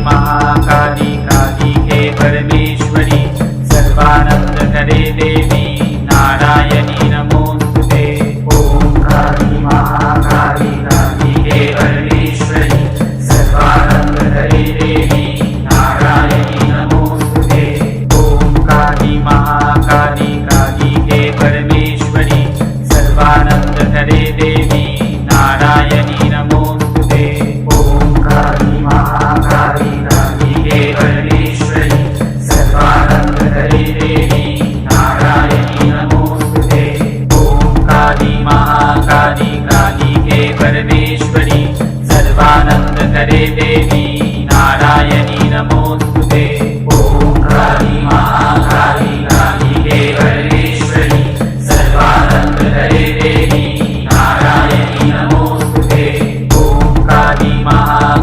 महाकाली कालिके परमेश्वरी सर्वानंद करे देवी नारायणी नमोस्तुते। ओम काली महाकाली कालिके परमेश्वरी सर्वानंद करे देवी नारायणी नमोस्तुते। ओम काली महाकाली कालिके परमेश्वरी सर्वानंद करे देवी नारायणी नमोस्तुते। ओम काली महाकाली कालिके परमेश्वरी सर्वानंद करे देवी नारायणी नमोस्तुते। ओम काली महाकाली कालिके परमेश्वरी सर्वानंद करे देवी नारायणी